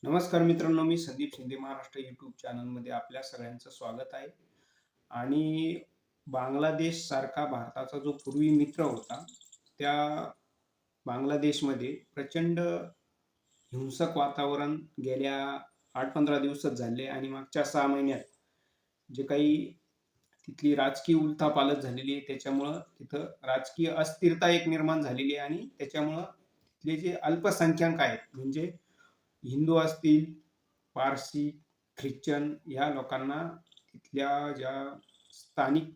नमस्कार मित्रांनो, मी संदीप शिंदे महाराष्ट्र यूट्यूब चॅनलमध्ये आपल्या सगळ्यांचं स्वागत आहे. आणि बांगलादेश सारखा भारताचा जो पूर्वी मित्र होता, त्या बांगलादेशमध्ये प्रचंड हिंसक वातावरण गेल्या 8-15 दिवसात झाले आणि मागच्या 6 महिन्यात जे काही तिथली राजकीय उलथापालथ झालेली आहे, त्याच्यामुळं तिथं राजकीय अस्थिरता एक निर्माण झालेली आहे आणि त्याच्यामुळं तिथले जे अल्पसंख्याक आहेत, म्हणजे हिंदू असतील, पारसी, ख्रिश्चन या लोकांना तिथल्या ज्या स्थानिक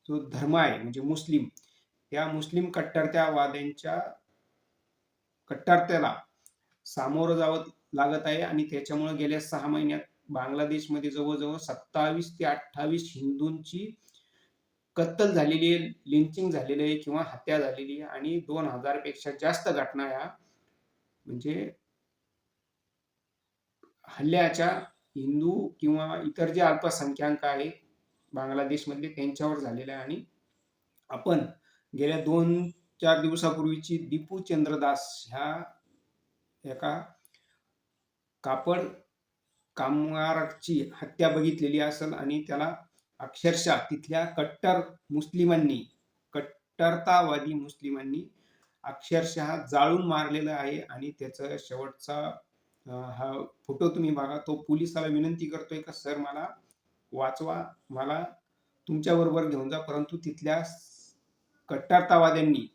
जो धर्म आहे म्हणजे मुस्लिम, त्या मुस्लिम कट्टरतावाद्यांच्या कट्टरतेला सामोरं जावं लागत आहे आणि त्याच्यामुळे गेल्या 6 महिन्यात बांगलादेशमध्ये जवळ-जवळ 27 ते 28 हिंदूंची कत्तल झालेली आहे, लिंचिंग झालेली आहे किंवा हत्या झालेली आहे आणि 2000 पेक्षा जास्त घटना ह्या म्हणजे हल्ल्याच्या हिंदू किंवा इतर जे अल्पसंख्याक आहेत बांगलादेशमधले त्यांच्यावर झालेल्या आहे. आणि आपण गेल्या 2-4 दिवसापूर्वीची दीपू चंद्रदास ह्या एका कापड कामगाराची हत्या बघितलेली असेल आणि त्याला अक्षरशः तिथल्या कट्टरतावादी मुस्लिमांनी अक्षरशः जाळून मारलेलं आहे आणि त्याचा शेवटचा हा फोटो तुम्ही बघा. तो पोलिसाला विनंती करतोय का सर मला वाचवा, मला तुमच्याबरोबर घेऊन जा. परंतु तिथल्या कट्टरतावाद्यांनी,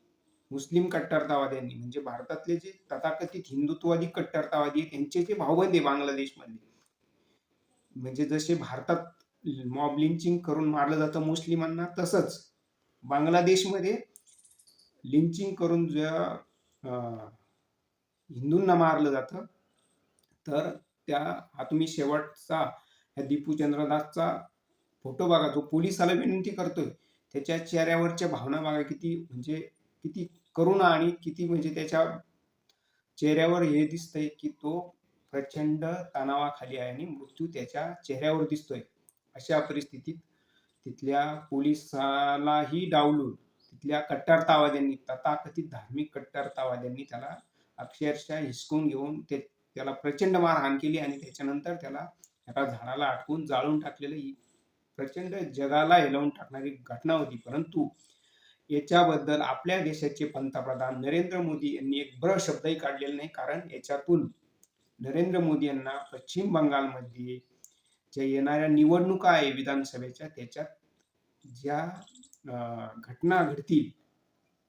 मुस्लिम कट्टरतावाद्यांनी म्हणजे भारतातले जे तथाकथित हिंदुत्ववादी कट्टरतावादी आहेत, त्यांचे जे भाऊबंद आहे बांगलादेशमधले, म्हणजे जसे भारतात मॉब लिंचिंग करून मारलं जातं मुस्लिमांना, तसंच बांगलादेशमध्ये लिंचिंग करून ज्या हिंदूंना मारलं जातं. तर हा तुम्ही शेवटचा ह्या दीपू चंद्रदासचा फोटो बघा, जो पोलिसाला विनंती करतोय. त्याच्या चेहऱ्यावरच्या भावना बघा, किती करुणा आणि किती म्हणजे त्याच्या चेहऱ्यावर हे दिसतंय, की तो प्रचंड तणावाखाली आहे आणि मृत्यू त्याच्या चेहऱ्यावर दिसतोय. अशा परिस्थितीत तिथल्या पोलिसालाही डावलून तिथल्या कट्टरतावाद्यांनी, तथाकथित धार्मिक कट्टरतावाद्यांनी त्याला अक्षरशः हिसकावून घेऊन त्याला प्रचंड मारहाण केली आणि त्याच्यानंतर त्याला एका झाडाला अडकवून जाळून टाकलेलं. ही प्रचंड जगाला हेलावून टाकणारी घटना होती. परंतु याच्याबद्दल आपल्या देशाचे पंतप्रधान नरेंद्र मोदी यांनी एक शब्दही काढलेला नाही. कारण याच्यातून नरेंद्र मोदी यांना पश्चिम बंगालमध्ये ज्या येणाऱ्या निवडणुका आहे विधानसभेच्या, त्याच्यात ज्या घटना घडतील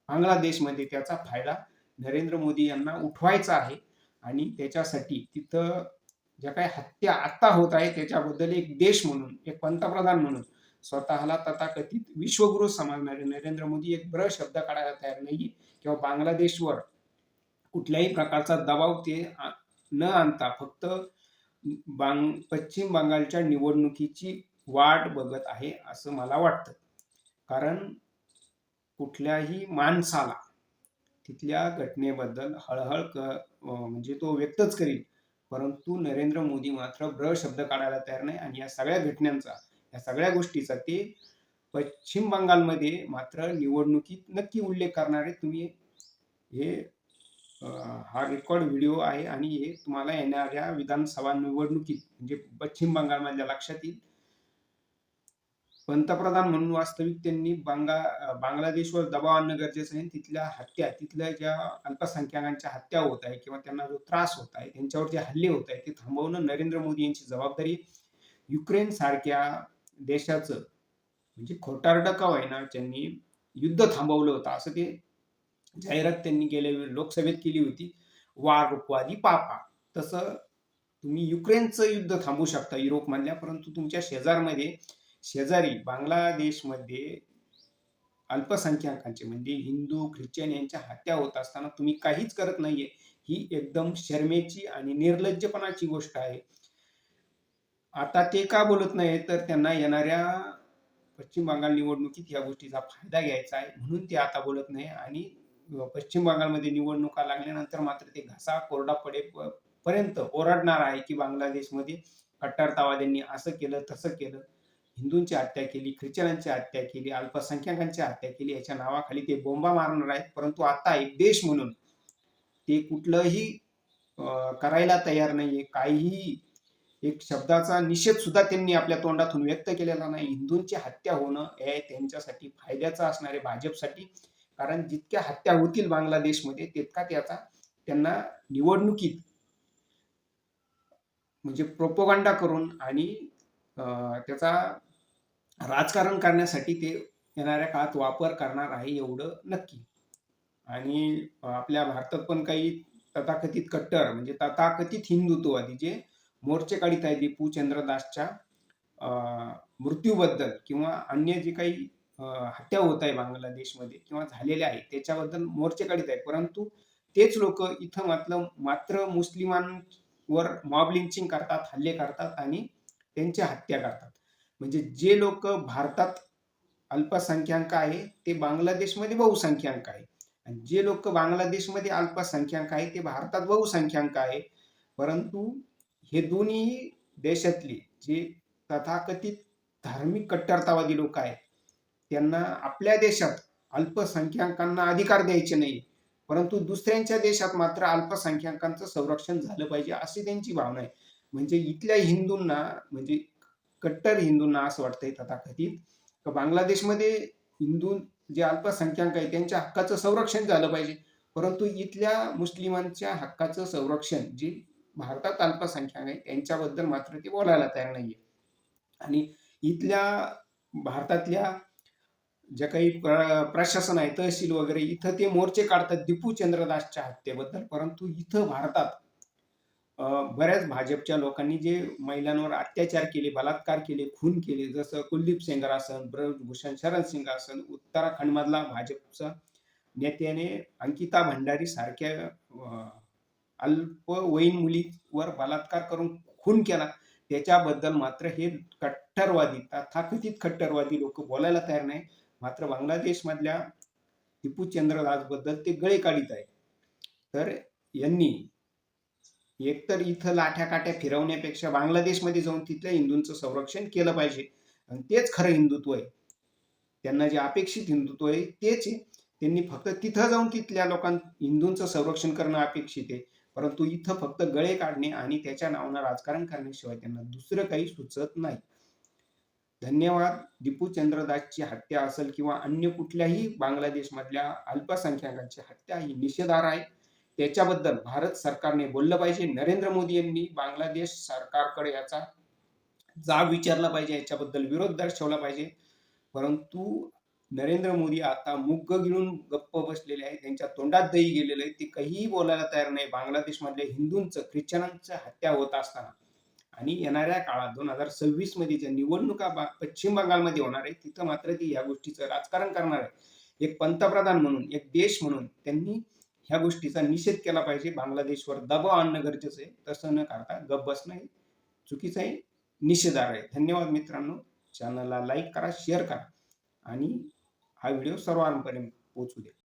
बांगलादेशमध्ये, त्याचा फायदा नरेंद्र मोदी यांना उठवायचा आहे. आणि त्याच्यासाठी तिथं ज्या काही हत्या आता होत आहे त्याच्याबद्दल एक देश म्हणून, एक पंतप्रधान म्हणून स्वतःला तथाकथित विश्वगुरू समजणारे नरेंद्र मोदी एक शब्द काढायला तयार नाहीये किंवा बांगलादेशवर कुठल्याही प्रकारचा दबाव ते न आणता फक्त पश्चिम बंगालच्या निवडणुकीची वाट बघत आहे असं मला वाटतं. कारण कुठल्याही माणसाला तिथल्या घटनेबद्दल हळहळ म्हणजे तो व्यक्तच करील, परंतु नरेंद्र मोदी मात्र शब्द काढायला तयार नाही. आणि या सगळ्या घटनांचा, या सगळ्या गोष्टीचा ते पश्चिम बंगालमध्ये मात्र निवडणुकीत नक्की उल्लेख करणारे. तुम्ही हे हा रेकॉर्ड व्हिडिओ आहे आणि हे तुम्हाला येणाऱ्या विधानसभा निवडणुकीत म्हणजे पश्चिम बंगालमधल्या लक्षात येईल. पंतप्रधान म्हणून वास्तविक त्यांनी बांगलादेशवर दबाव आणणं गरजेचं आहे. तिथल्या ज्या अल्पसंख्याकांच्या हत्या होत आहे किंवा त्यांना जो त्रास होत आहे, त्यांच्यावर जे हल्ले होत आहेत, ते थांबवणं नरेंद्र मोदी यांची जबाबदारी. युक्रेन सारख्या देशाचं म्हणजे खोटारडं का होईना त्यांनी युद्ध थांबवलं होतं, असं ते जाहिरात त्यांनी गेल्या लोकसभेत केली होती, वार रुखवादी पापा. तसं तुम्ही युक्रेनचं युद्ध थांबवू शकता युरोपमधल्या, परंतु तुमच्या शेजारी बांगलादेशमध्ये अल्पसंख्याकांचे म्हणजे हिंदू, ख्रिश्चन यांच्या हत्या होत असताना तुम्ही काहीच करत नाहीये. ही एकदम शरमेची आणि निर्लज्जपणाची गोष्ट आहे. आता ते का बोलत नाही, तर त्यांना येणाऱ्या पश्चिम बंगाल निवडणुकीत या गोष्टीचा फायदा घ्यायचा आहे, म्हणून ते आता बोलत नाही. आणि पश्चिम बंगालमध्ये निवडणुका लागल्यानंतर मात्र ते घसा कोरडा पडेपर्यंत ओरडणार आहे, की बांगलादेशमध्ये कट्टरतावाद्यांनी असं केलं, तसं केलं, हिंदूंची हत्या केली, ख्रिश्चनांची हत्या केली, अल्पसंख्याकांची हत्या केली. याच्या नावाखाली ते बोंबा मारणार आहेत. परंतु आता एक देश म्हणून ते कुठलंही करायला तयार नाहीये. काहीही एक शब्दाचा निषेध सुद्धा त्यांनी आपल्या तोंडातून व्यक्त केलेला नाही. हिंदूंची हत्या होणं हे त्यांच्यासाठी फायद्याचं असणार आहे भाजपसाठी. कारण जितक्या हत्या होतील बांगलादेशमध्ये तितका त्याचा त्यांना निवडणुकीत म्हणजे प्रोपगंडा करून आणि त्याचा राजकारण करण्यासाठी ते येणाऱ्या काळात वापर करणार आहे एवढं नक्की. आणि आपल्या भारतात पण काही तथाकथित कट्टर म्हणजे तथाकथित हिंदुत्ववादी जे मोर्चे काढीत आहेत दीपू चंद्र दासच्या मृत्यूबद्दल किंवा अन्य जे काही हत्या होत आहे बांगलादेशमध्ये किंवा झालेल्या आहेत त्याच्याबद्दल मोर्चे काढीत आहेत. परंतु तेच लोक इथं मात्र मुस्लिमांवर मॉब लिंचिंग करतात, हल्ले करतात आणि त्यांची हत्या करतात. म्हणजे जे लोक भारतात अल्पसंख्याक आहे ते बांगलादेशमध्ये बहुसंख्याक आहे. आणि जे लोक बांगलादेशमध्ये अल्पसंख्याक आहे ते भारतात बहुसंख्याक आहे. परंतु हे दोन्ही देशातली जे तथाकथित धार्मिक कट्टरतावादी लोक आहेत त्यांना आपल्या देशात अल्पसंख्याकांना अधिकार द्यायचे नाही, परंतु दुसऱ्यांच्या देशात मात्र अल्पसंख्याकांचं संरक्षण झालं पाहिजे अशी त्यांची भावना आहे. म्हणजे इथल्या हिंदूंना म्हणजे कट्टर हिंदूंना असं वाटतंय तथाकथित की बांगलादेशमध्ये हिंदू जे अल्पसंख्याक आहे त्यांच्या हक्काचं संरक्षण झालं पाहिजे, परंतु इथल्या मुस्लिमांच्या हक्काचं संरक्षण जे भारतात अल्पसंख्याक आहे त्यांच्याबद्दल मात्र ते बोलायला तयार नाहीये. आणि इथल्या भारतातल्या ज्या काही प्रशासन आहे तहसील वगैरे इथं ते मोर्चे काढतात दीपू चंद्रदासच्या हत्येबद्दल, परंतु इथं भारतात बऱ्याच भाजपच्या लोकांनी जे महिलांवर अत्याचार केले, बलात्कार केले, खून केले, जसं कुलदीप सेंगर असन, ब्रजभूषण शरण सिंग असन, उत्तराखंडमधला भाजपचा नेत्याने अंकिता भंडारी सारख्या अल्पवयीन मुलीवर बलात्कार करून खून केला. त्याच्याबद्दल मात्र हे कट्टरवादी तथाकथित कट्टरवादी लोक बोलायला तयार नाही. मात्र बांगलादेशमधल्या टिपू चंद्रदासबद्दल ते गळे काढीत आहे. तर यांनी एकतर इथं लाठ्या-काठ्या फिरवण्यापेक्षा बांगलादेशमध्ये जाऊन तिथल्या हिंदूंचं संरक्षण केलं पाहिजे आणि तेच खरं हिंदुत्व आहे. त्यांना जे अपेक्षित हिंदुत्व आहे तेच आहे. त्यांनी फक्त तिथं जाऊन तिथल्या हिंदूंचं संरक्षण करणं अपेक्षित आहे. परंतु इथं फक्त गळे काढणे आणि त्याच्या नावानं राजकारण करण्याशिवाय त्यांना दुसरं काही सुचत नाही. धन्यवाद. दीपू चंद्रदासची हत्या असेल किंवा अन्य कुठल्याही बांगलादेशमधल्या अल्पसंख्याकांची हत्या ही निषेधार्ह आहे. त्याच्याबद्दल भारत सरकारने बोललं पाहिजे. नरेंद्र मोदी यांनी बांगलादेश सरकारकडे याचा जाब विचारला पाहिजे, याच्याबद्दल विरोध दर्शवला पाहिजे. परंतु नरेंद्र मोदी आता मुग्ग गिळून गप्प बसलेले आहेत. त्यांच्या तोंडात दही गेलेलं आहे. ते काहीही बोलायला तयार नाही. बांगलादेशमधल्या हिंदूंचं, ख्रिश्चनांचं हत्या होत असताना आणि येणाऱ्या काळात 2026 मध्ये ज्या निवडणुका पश्चिम बंगालमध्ये होणार आहे तिथं मात्र ती या गोष्टीचं राजकारण करणार आहे. एक पंतप्रधान म्हणून, एक देश म्हणून त्यांनी ह्या गोष्टीचा निषेध केला पाहिजे. बांगलादेशवर दबाव आणणं गरजेचं आहे. तसं न करता गप्प बसणं चुकीचं आहे, निषेधार्ह आहे. धन्यवाद मित्रांनो. चॅनलला लाईक करा, शेअर करा आणि हा व्हिडिओ सर्वांपर्यंत पोहोचू द्या.